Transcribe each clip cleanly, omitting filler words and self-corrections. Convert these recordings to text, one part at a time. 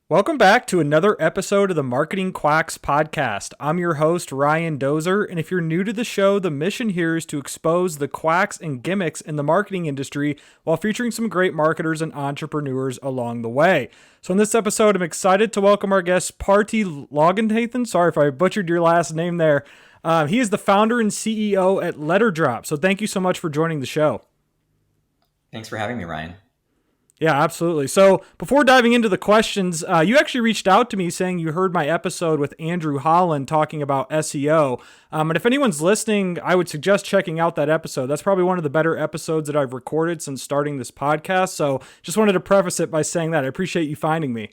Welcome back to another episode of the Marketing Quacks podcast. I'm your host, Ryan Dozer, and if you're new to the show, the mission here is to expose the quacks and gimmicks in the marketing industry while featuring some great marketers and entrepreneurs along the way. So in this episode, I'm excited to welcome our guest, Parthi Loganathan. Sorry if I butchered your last name there. He is the founder and CEO at Letterdrop. So thank you so much for joining the show. Thanks for having me, Ryan. Yeah, absolutely. So before diving into the questions, you actually reached out to me saying you heard my episode with Andrew Holland talking about SEO. And if anyone's listening, I would suggest checking out that episode. That's probably one of the better episodes that I've recorded since starting this podcast. So just wanted to preface it by saying that. I appreciate you finding me.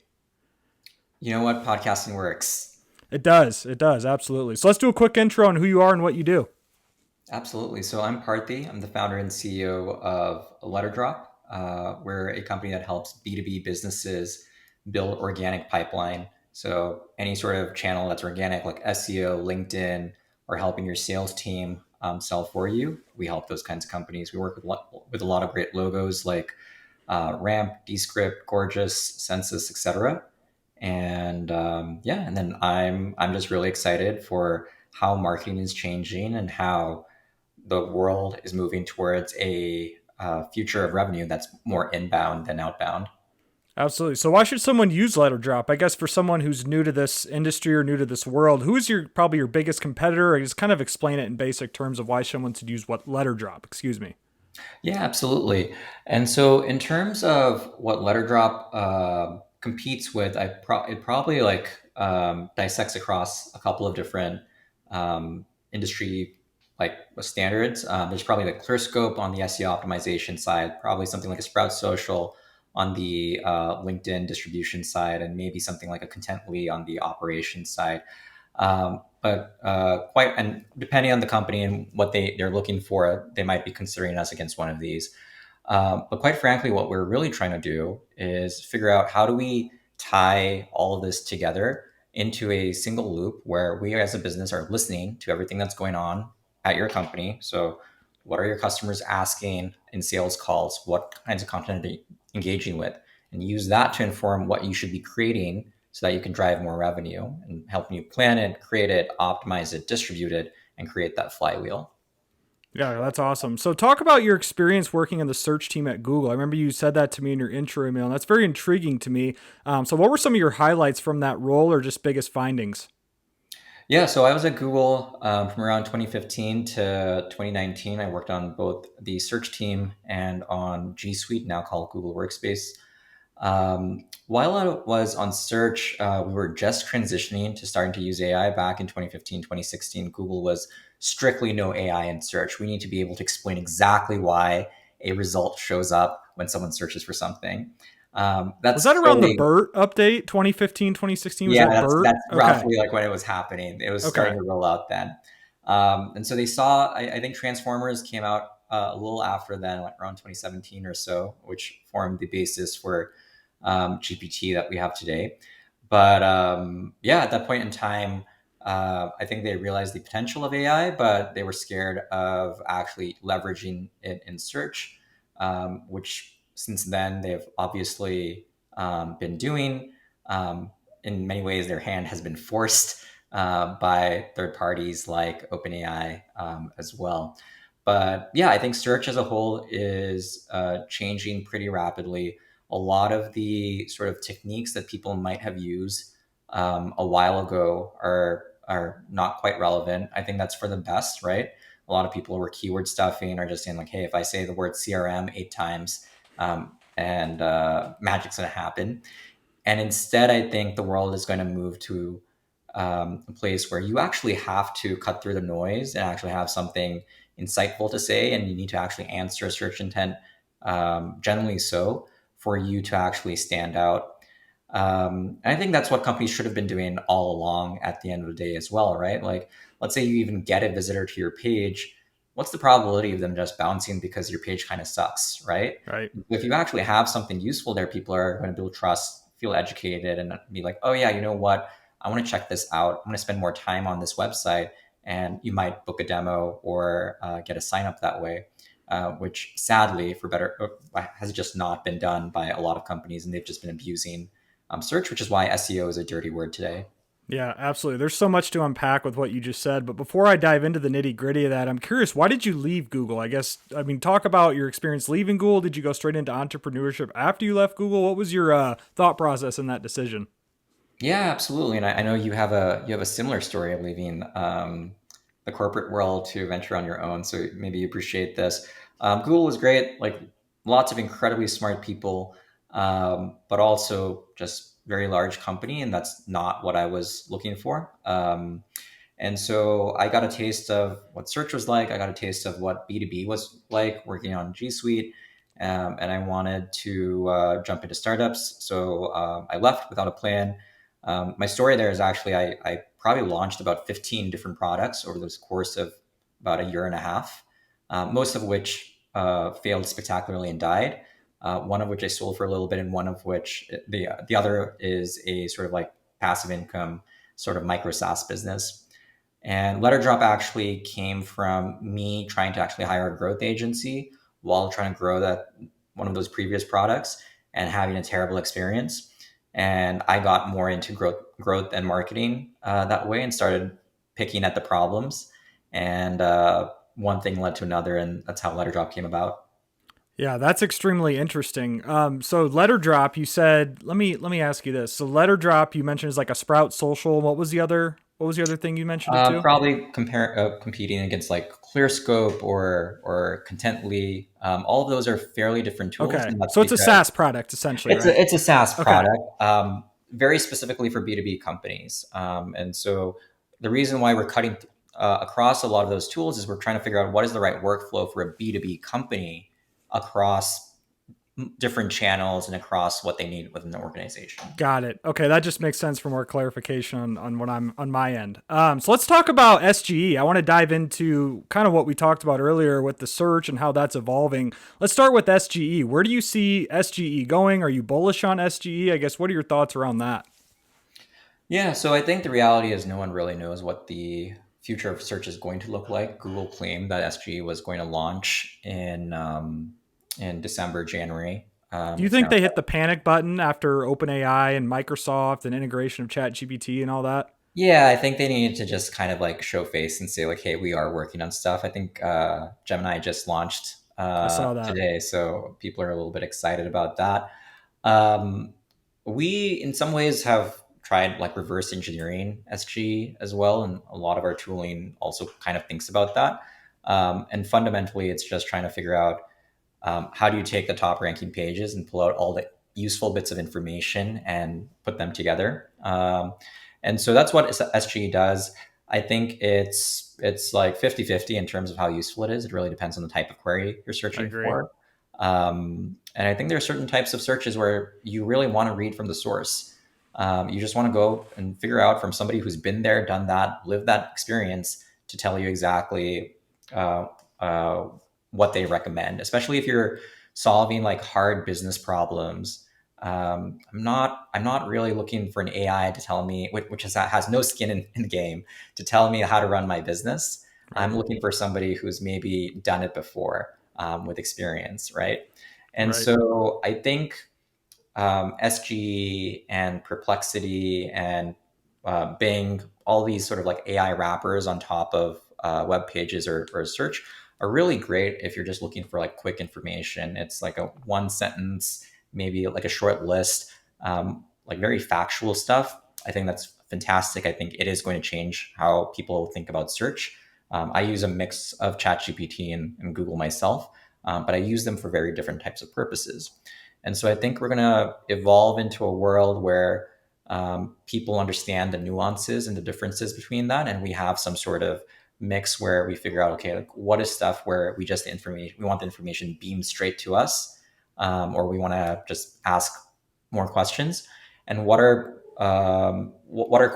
You know what? Podcasting works. It does. It does. Absolutely. So let's do a quick intro on who you are and what you do. Absolutely. So I'm Parthi. I'm the founder and CEO of Letterdrop. We're a company that helps B2B businesses build organic pipeline. So any sort of channel that's organic, like SEO, LinkedIn, or helping your sales team sell for you, we help those kinds of companies. We work with a lot of great logos like Ramp, Descript, Gorgeous, Census, etc. And then I'm just really excited for how marketing is changing and how the world is moving towards a future of revenue that's more inbound than outbound. Absolutely. So why should someone use Letterdrop? I guess for someone who's new to this industry or new to this world, who is your probably your biggest competitor? Or just kind of explain it in basic terms of why someone should use what Letterdrop. Excuse me. Yeah, absolutely. And so, in terms of what Letterdrop competes with, it probably dissects across a couple of different industry standards. There's probably like ClearScope on the SEO optimization side, probably something like a Sprout Social on the LinkedIn distribution side, and maybe something like a Contently on the operations side. But quite and depending on the company and what they're looking for, they might be considering us against one of these. But quite frankly, what we're really trying to do is figure out how do we tie all of this together into a single loop where we as a business are listening to everything that's going on at your company. So what are your customers asking in sales calls? What kinds of content are they engaging with? And use that to inform what you should be creating so that you can drive more revenue and helping you plan it, create it, optimize it, distribute it, and create that flywheel. Yeah, that's awesome. So talk about your experience working in the search team at Google. I remember you said that to me in your intro email, and that's very intriguing to me. So what were some of your highlights from that role or just biggest findings? Yeah, so I was at Google from around 2015 to 2019. I worked on both the search team and on G Suite, now called Google Workspace. While I was on search, we were just transitioning to starting to use AI back in 2015, 2016. Google was strictly no AI in search. We need to be able to explain exactly why a result shows up when someone searches for something. Was That's that around the fully BERT update, 2015, 2016? Was Yeah, that BERT? that's Okay. roughly like when it was happening. It was Okay. starting to roll out then. And so they saw, I think Transformers came out a little after then, like around 2017 or so, which formed the basis for GPT that we have today. But yeah, at that point in time, I think they realized the potential of AI, but they were scared of actually leveraging it in search, which since then they've obviously been doing. In many ways, their hand has been forced by third parties like OpenAI as well. But yeah, I think search as a whole is changing pretty rapidly. A lot of the sort of techniques that people might have used a while ago are not quite relevant. I think that's for the best, right? A lot of people were keyword stuffing or just saying like, hey, if I say the word CRM 8 times, and magic's going to happen. And instead, I think the world is going to move to a place where you actually have to cut through the noise and actually have something insightful to say, and you need to actually answer a search intent, generally so, for you to actually stand out. And I think that's what companies should have been doing all along at the end of the day as well, right? Like, let's say you even get a visitor to your page. What's the probability of them just bouncing because your page kind of sucks, right? Right. If you actually have something useful there, people are going to build trust, feel educated, and be like, oh, yeah, you know what? I want to check this out. I'm going to spend more time on this website. And you might book a demo or get a sign up that way, which sadly, for better, has just not been done by a lot of companies, and they've just been abusing search, which is why SEO is a dirty word today. Yeah, absolutely. There's so much to unpack with what you just said. But before I dive into the nitty gritty of that, I'm curious, why did you leave Google? I mean, talk about your experience leaving Google. Did you go straight into entrepreneurship after you left Google? What was your thought process in that decision? Yeah, absolutely. And I know you have a similar story of leaving the corporate world to venture on your own. So maybe you appreciate this. Google was great, like lots of incredibly smart people, but also just very large company, and that's not what I was looking for. And so I got a taste of what search was like. I got a taste of what B2B was like working on G Suite. And I wanted to jump into startups. So I left without a plan. My story there is actually I probably launched about 15 different products over the course of about a year and a half, most of which failed spectacularly and died. One of which I sold for a little bit, and one of which the other is a sort of like passive income sort of micro SaaS business. And Letterdrop actually came from me trying to actually hire a growth agency while trying to grow that one of those previous products and having a terrible experience. And I got more into growth and marketing that way and started picking at the problems. And one thing led to another, and that's how Letterdrop came about. Yeah, that's extremely interesting. So letter drop, you said. Let me ask you this. So letter drop, you mentioned is like a Sprout Social. What was the other thing you mentioned it to? Probably competing against like ClearScope or Contently. All of those are fairly different tools, Okay, and that's so it's a because SaaS product essentially, right? it's a SaaS Okay, product, very specifically for B2B companies. And so the reason why we're cutting across a lot of those tools is we're trying to figure out what is the right workflow for a B2B company across different channels and across what they need within the organization. got it. Okay, that just makes sense for more clarification on what I'm on my end. So let's talk about SGE. I want to dive into kind of what we talked about earlier with the search and how that's evolving. Let's start with SGE. Where do you see SGE going? Are you bullish on SGE? I guess what are your thoughts around that? Yeah, so I think the reality is no one really knows what the future of search is going to look like. Google claimed that SGE was going to launch in December, January. Do you It's think now. they hit the panic button after OpenAI and Microsoft and integration of ChatGPT and all that? Yeah, I think they need to just kind of like show face and say like, "Hey, we are working on stuff." I think Gemini just launched I saw that. today, so people are a little bit excited about that. Um, we, in some ways, have tried like reverse engineering SG as well, and a lot of our tooling also kind of thinks about that. And fundamentally, it's just trying to figure out how do you take the top ranking pages and pull out all the useful bits of information and put them together. And so that's what SGE does. I think it's like 50-50 in terms of how useful it is. It really depends on the type of query you're I searching agree. for. And I think there are certain types of searches where you really want to read from the source. You just want to go and figure out from somebody who's been there, done that, lived that experience to tell you exactly uh, uh, what they recommend, especially if you're solving like hard business problems. I'm not really looking for an AI to tell me, which has no skin in the game, to tell me how to run my business. Right. I'm looking for somebody who's maybe done it before with experience, right? And Right. so I think SG and Perplexity and Bing, all these sort of like AI wrappers on top of web pages or search are really great if you're just looking for like quick information. It's like a one sentence, maybe like a short list, like very factual stuff. I think that's fantastic. I think it is going to change how people think about search. I use a mix of ChatGPT and Google myself, but I use them for very different types of purposes. And so I think we're going to evolve into a world where people understand the nuances and the differences between that. And we have some sort of mix where we figure out, okay, like what is stuff where we want the information beamed straight to us, or we want to just ask more questions. And what are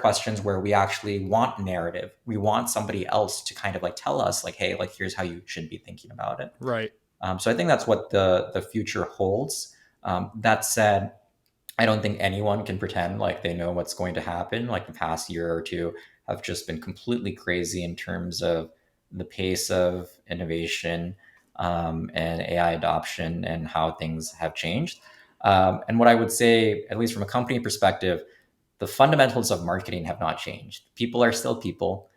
questions where we actually want narrative? We want somebody else to kind of like tell us like, hey, like here's how you should be thinking about it. Right. So I think that's what the future holds. That said, I don't think anyone can pretend like they know what's going to happen. Like the past year or two have just been completely crazy in terms of the pace of innovation and AI adoption and how things have changed. And what I would say, at least from a company perspective, the fundamentals of marketing have not changed. People are still people.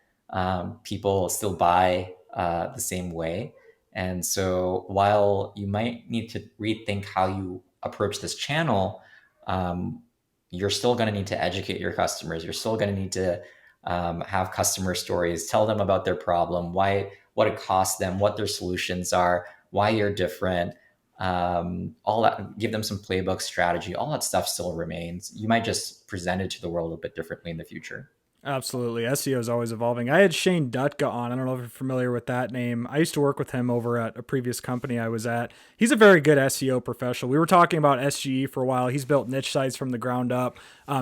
People still buy the same way. And so while you might need to rethink how you approach this channel, um, you're still going to need to educate your customers. You're still going to need to have customer stories, tell them about their problem, why, what it costs them, what their solutions are, why you're different, all that, give them some playbook strategy, all that stuff still remains. You might just present it to the world a bit differently in the future. Absolutely. SEO is always evolving. I had Shane Dutka on. I don't know if you're familiar with that name. I used to work with him over at a previous company I was at. He's a very good SEO professional. We were talking about SGE for a while. He's built niche sites from the ground up.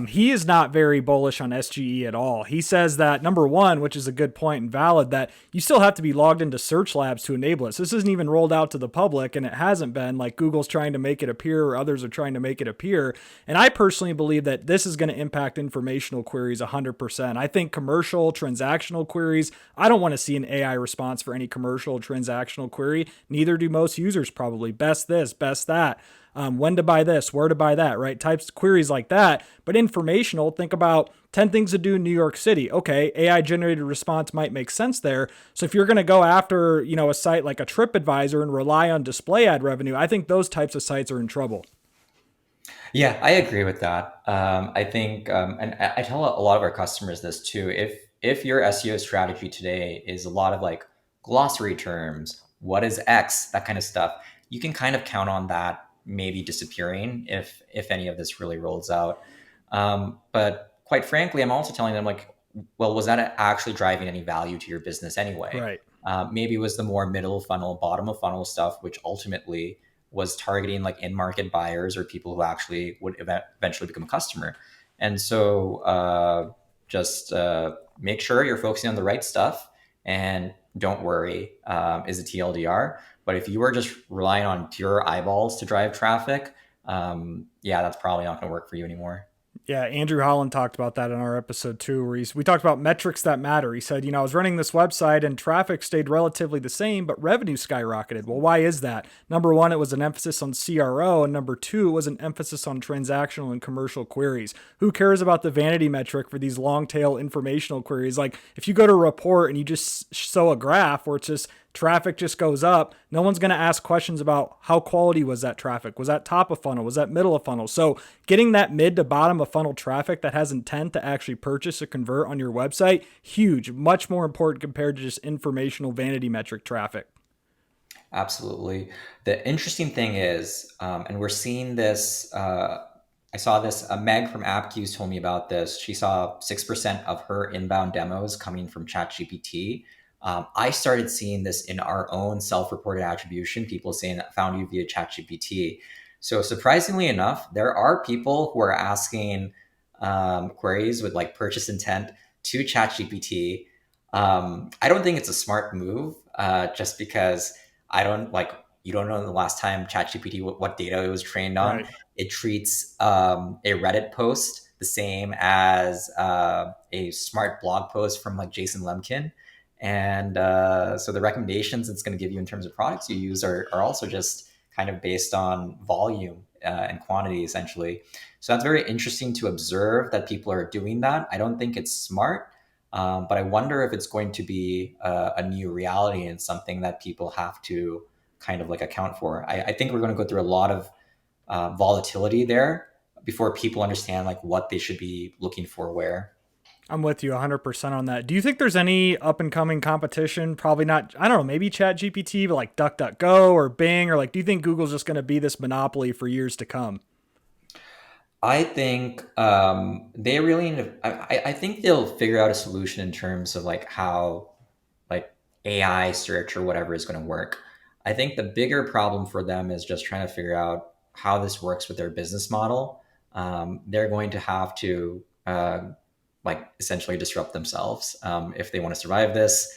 He is not very bullish on SGE at all. He says that, number one, which is a good point and valid, that you still have to be logged into Search Labs to enable it. So this isn't even rolled out to the public, and it hasn't been, like Google's trying to make it appear or others are trying to make it appear. And I personally believe that this is going to impact informational queries 100%. I think commercial transactional queries, I don't want to see an AI response for any commercial transactional query. Neither do most users probably. Best this, best that. When to buy this, where to buy that, right? Types queries like that. But informational, think about 10 things to do in New York City. Okay, AI generated response might make sense there. So if you're going to go after, a site like a TripAdvisor and rely on display ad revenue, I think those types of sites are in trouble. Yeah, I agree with that. I think, and I tell a lot of our customers this too. If your SEO strategy today is a lot of like glossary terms, what is X, that kind of stuff, you can kind of count on that maybe disappearing if any of this really rolls out. But quite frankly, I'm also telling them like, well, was that actually driving any value to your business anyway? Right. Maybe it was the more middle funnel, bottom of funnel stuff, which ultimately was targeting like in-market buyers or people who actually would eventually become a customer. And so just make sure you're focusing on the right stuff and don't worry, is it TLDR? But if you are just relying on pure eyeballs to drive traffic, yeah, that's probably not going to work for you anymore. Yeah, Andrew Holland talked about that in our episode too, where we talked about metrics that matter. He said, I was running this website and traffic stayed relatively the same, but revenue skyrocketed. Well, why is that? Number one, it was an emphasis on CRO, and number two, it was an emphasis on transactional and commercial queries. Who cares about the vanity metric for these long tail informational queries? Like if you go to a report and you just show a graph where it's just traffic just goes up, no one's going to ask questions about how quality was that traffic. Was that top of funnel? Was that middle of funnel? So getting that mid to bottom of funnel traffic that has intent to actually purchase or convert on your website, huge, much more important compared to just informational vanity metric traffic. Absolutely. The interesting thing is, and we're seeing this. I saw this. Meg from AppQs told me about this. She saw 6% of her inbound demos coming from ChatGPT. I started seeing this in our own self-reported attribution. People saying that found you via ChatGPT. So surprisingly enough, there are people who are asking queries with like purchase intent to ChatGPT. I don't think it's a smart move, just because I don't like, you don't know the last time ChatGPT, what data it was trained on. Right. It treats a Reddit post the same as a smart blog post from like Jason Lemkin. And so the recommendations it's going to give you in terms of products you use are also just kind of based on volume and quantity, essentially. So that's very interesting to observe that people are doing that. I don't think it's smart. But I wonder if it's going to be a new reality and something that people have to kind of like account for. I think we're going to go through a lot of volatility there before people understand like what they should be looking for where. I'm with you 100% on that. Do you think there's any up and coming competition? Probably not. I don't know, maybe Chat GPT, but like DuckDuckGo or Bing, or like, do you think Google's just going to be this monopoly for years to come? I think they really need to, I think they'll figure out a solution in terms of like how like AI search or whatever is going to work. I think the bigger problem for them is just trying to figure out how this works with their business model. They're going to have to like essentially disrupt themselves if they want to survive this.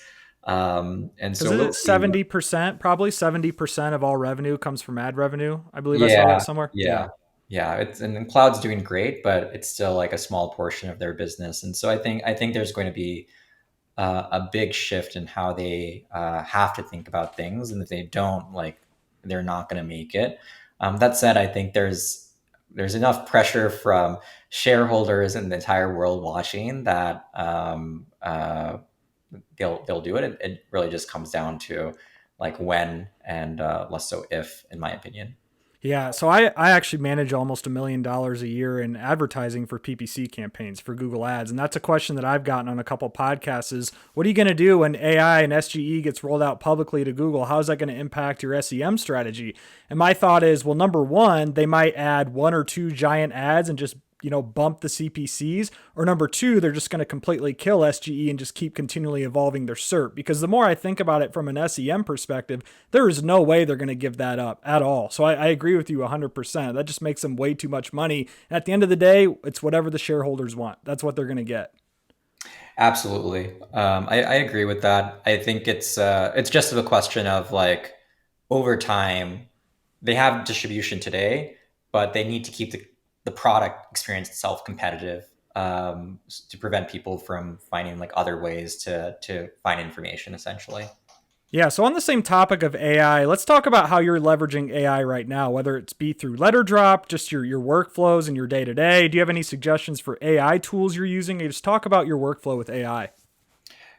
And Because so we'll it's see. 70%, probably 70% of all revenue comes from ad revenue. I believe I saw that Yeah, somewhere. Yeah. yeah, yeah. It's, and then cloud's doing great, but it's still like a small portion of their business. And so I think there's going to be a big shift in how they have to think about things, and if they don't, like, they're not going to make it. That said, I think there's there's enough pressure from shareholders and the entire world watching that they'll do it. It really just comes down to like when and less so if, in my opinion. Yeah, so I actually manage almost $1 million a year in advertising for PPC campaigns for Google Ads, and that's a question that I've gotten on a couple podcasts: is what are you going to do when AI and SGE gets rolled out publicly to Google? How is that going to impact your SEM strategy? And my thought is, well, number one, they might add one or two giant ads and just bump the CPCs, or number two, they're just going to completely kill SGE and just keep continually evolving their SERP. Because the more I think about it from an SEM perspective, there is no way they're going to give that up at all. So I agree with you 100%. That just makes them way too much money. And at the end of the day, it's whatever the shareholders want. That's what they're going to get. Absolutely. I agree with that. I think it's just a question of like over time, they have distribution today, but they need to keep the product experience itself competitive, to prevent people from finding like other ways to find information essentially. Yeah, so on the same topic of AI, let's talk about how you're leveraging AI right now, whether it's be through Letterdrop, just your workflows and your day to day. Do you have any suggestions for AI tools you're using? Or just talk about your workflow with AI.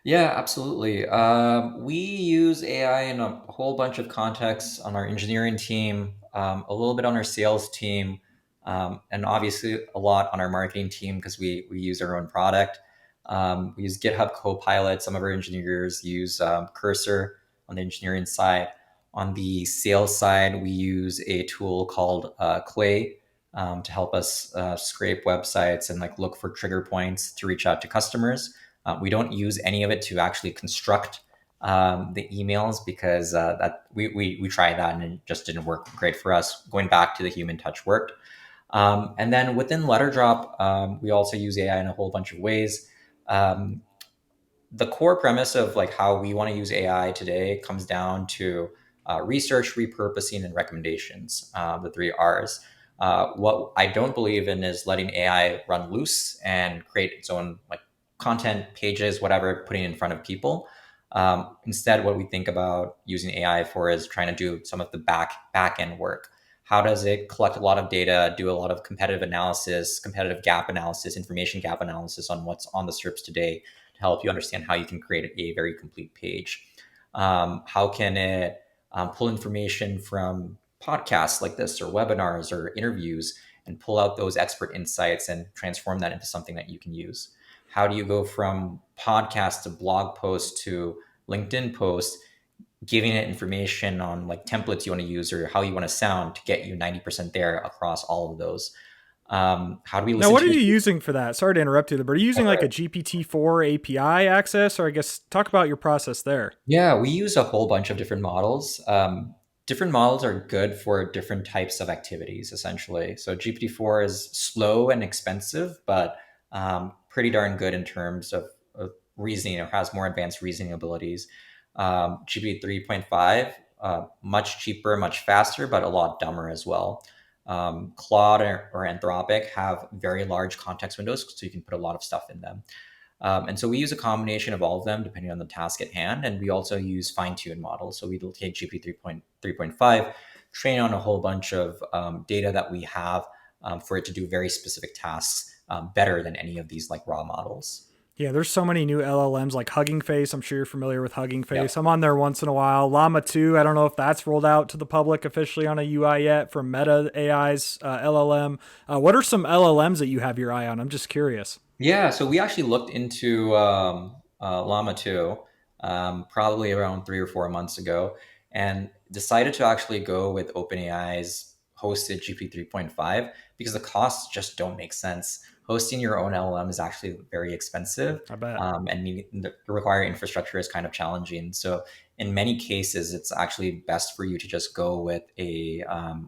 Yeah, absolutely. We use AI in a whole bunch of contexts on our engineering team, a little bit on our sales team, and obviously a lot on our marketing team because we use our own product. We use GitHub Copilot. Some of our engineers use Cursor on the engineering side. On the sales side, we use a tool called Clay to help us scrape websites and like look for trigger points to reach out to customers. We don't use any of it to actually construct the emails because that we tried that and it just didn't work great for us. Going back to the human touch worked. And then within Letterdrop, we also use AI in a whole bunch of ways. Um, the core premise of like how we want to use AI today comes down to research, repurposing, and recommendations. The three R's. What I don't believe in is letting AI run loose and create its own like content, pages, whatever, putting it in front of people. Instead, what we think about using AI for is trying to do some of the back end work. How does it collect a lot of data, do a lot of competitive analysis, competitive gap analysis, information gap analysis on what's on the SERPs today to help you understand how you can create a very complete page? How can it pull information from podcasts like this or webinars or interviews and pull out those expert insights and transform that into something that you can use? How do you go from podcast to blog post to LinkedIn post, giving it information on like templates you want to use or how you want to sound to get you 90% there across all of those? How do we Now, listen what to are your you using for that? Sorry to interrupt you, but are you using like a GPT-4 API access, or I guess talk about your process there? Yeah, we use a whole bunch of different models. Different models are good for different types of activities, essentially. So GPT-4 is slow and expensive, but pretty darn good in terms of reasoning or has more advanced reasoning abilities. GPT 3.5, much cheaper, much faster, but a lot dumber as well. Claude or Anthropic have very large context windows, so you can put a lot of stuff in them. And so we use a combination of all of them depending on the task at hand. And we also use fine-tuned models. So we will take GP 3.5, train on a whole bunch of data that we have for it to do very specific tasks better than any of these like raw models. Yeah, there's so many new LLMs like Hugging Face. I'm sure you're familiar with Hugging Face. Yep. I'm on there once in a while. Llama 2, I don't know if that's rolled out to the public officially on a UI yet from Meta AI's LLM. What are some LLMs that you have your eye on? I'm just curious. Yeah, so we actually looked into Llama 2 probably around 3 or 4 months ago and decided to actually go with OpenAI's hosted GP 3.5 because the costs just don't make sense. Hosting your own LLM is actually very expensive, I bet. and the required infrastructure is kind of challenging. So in many cases, it's actually best for you to just go with a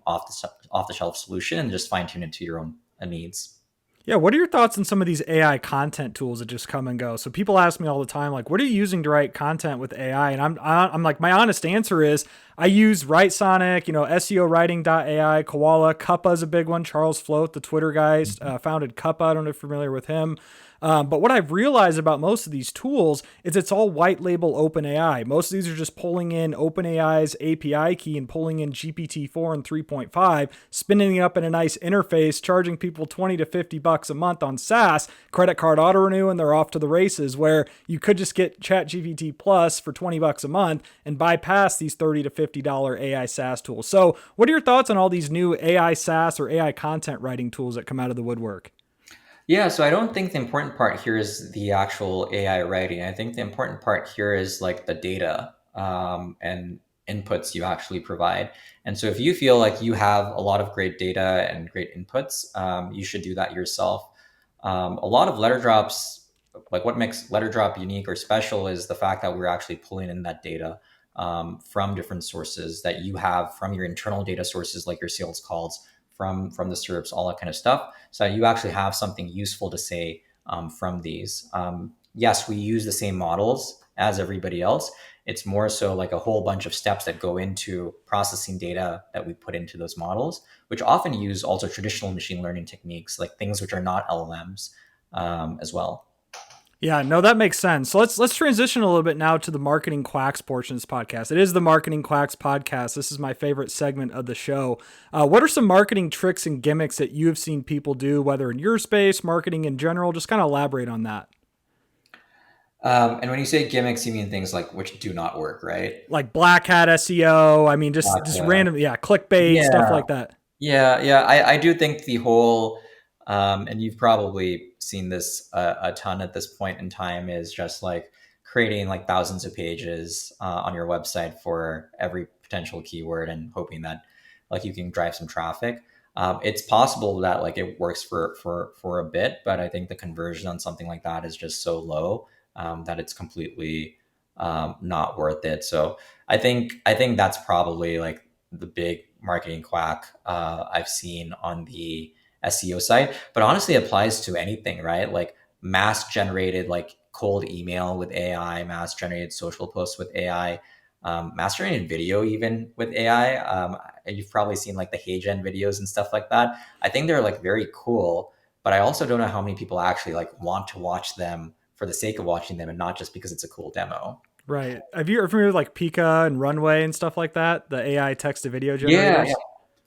off the shelf solution and just fine tune it to your own needs. Yeah, what are your thoughts on some of these AI content tools that just come and go? So people ask me all the time, like, what are you using to write content with AI? And I'm like, my honest answer is I use Write Sonic, SEO writing.ai, Koala, Cuppa is a big one. Charles Float, the Twitter guy, founded Cuppa. I don't know if you're familiar with him. But what I've realized about most of these tools is it's all white label OpenAI. Most of these are just pulling in OpenAI's API key and pulling in GPT-4 and 3.5, spinning it up in a nice interface, charging people 20 to 50 bucks a month on SaaS, credit card auto renew, and they're off to the races. Where you could just get ChatGPT Plus for 20 bucks a month and bypass these $30 to $50 AI SaaS tools. So, what are your thoughts on all these new AI SaaS or AI content writing tools that come out of the woodwork? Yeah, so I don't think the important part here is the actual AI writing. I think the important part here is like the data and inputs you actually provide. And so if you feel like you have a lot of great data and great inputs, you should do that yourself. A lot of letter drops, like what makes letter drop unique or special is the fact that we're actually pulling in that data from different sources that you have from your internal data sources, like your sales calls, from the SERPs, all that kind of stuff. So you actually have something useful to say from these. Yes, we use the same models as everybody else. It's more so like a whole bunch of steps that go into processing data that we put into those models, which often use also traditional machine learning techniques, like things which are not LLMs as well. Yeah, no, that makes sense. So let's transition a little bit now to the marketing quacks portion of this podcast. It is the marketing quacks podcast. This is my favorite segment of the show. What are some marketing tricks and gimmicks that you have seen people do, whether in your space, marketing in general? Just kind of elaborate on that. And when you say gimmicks, you mean things like which do not work, right? Like black hat SEO. I mean, just Gotcha. random, yeah, clickbait stuff Yeah. like that. Yeah. I do think the whole, and you've probably seen this a ton at this point in time, is just like creating like thousands of pages on your website for every potential keyword and hoping that like you can drive some traffic. It's possible that like it works for a bit, but I think the conversion on something like that is just so low that it's completely not worth it. So I think that's probably like the big marketing quack I've seen on the SEO side. But honestly, it applies to anything, right? Like mass generated, like cold email with AI, mass generated social posts with AI, mass generated video even with AI. You've probably seen like the HeyGen videos and stuff like that. I think they're like very cool, but I also don't know how many people actually like want to watch them for the sake of watching them and not just because it's a cool demo. Right. Have you ever familiar with like Pika and Runway and stuff like that? The AI text to video Yeah, generators?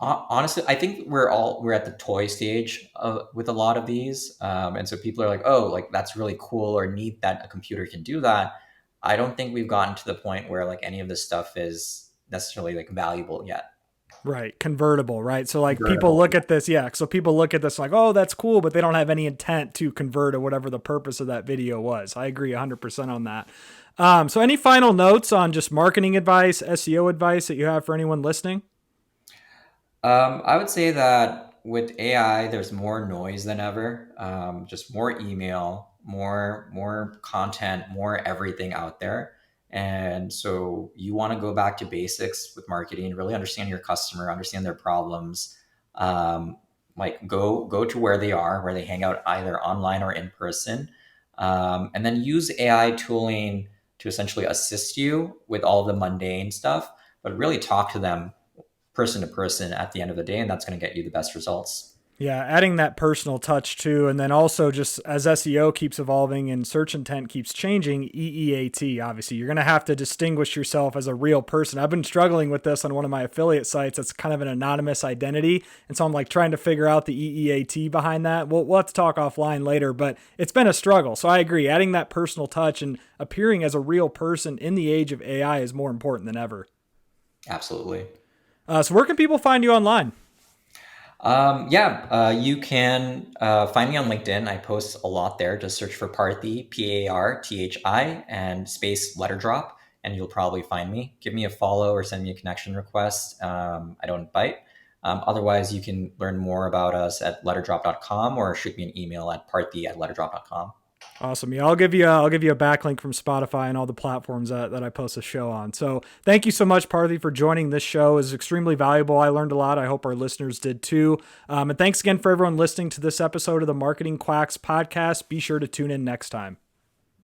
honestly, I think we're at the toy stage with a lot of these, and so people are like, "Oh, like that's really cool or neat that a computer can do that." I don't think we've gotten to the point where like any of this stuff is necessarily like valuable yet. Right. Convertible, right? So like people Convertible. look at this, yeah. So people look at this like, oh, that's cool, but they don't have any intent to convert to whatever the purpose of that video was. I agree 100% on that. So any final notes on just marketing advice, SEO advice that you have for anyone listening? I would say that with AI, there's more noise than ever. Just more email, more content, more everything out there. And so you want to go back to basics with marketing, really understand your customer, understand their problems. Like go to where they are, where they hang out, either online or in person, and then use AI tooling to essentially assist you with all the mundane stuff, but really talk to them person to person at the end of the day, and that's going to get you the best results. Yeah, adding that personal touch too. And then also just as SEO keeps evolving and search intent keeps changing, EEAT, obviously, you're going to have to distinguish yourself as a real person. I've been struggling with this on one of my affiliate sites. That's kind of an anonymous identity. And so I'm like trying to figure out the EEAT behind that. We'll have to talk offline later, but it's been a struggle. So I agree. Adding that personal touch and appearing as a real person in the age of AI is more important than ever. Absolutely. So where can people find you online? Yeah, you can find me on LinkedIn. I post a lot there. Just search for Parthi, Parthi, and space Letterdrop, and you'll probably find me. Give me a follow or send me a connection request. I don't bite. Otherwise, you can learn more about us at letterdrop.com or shoot me an email at parthi@letterdrop.com. Awesome. Yeah, I'll give you a backlink from Spotify and all the platforms that I post the show on. So thank you so much, Parthi, for joining this show. It's extremely valuable. I learned a lot. I hope our listeners did too. And thanks again for everyone listening to this episode of the Marketing Quacks podcast. Be sure to tune in next time.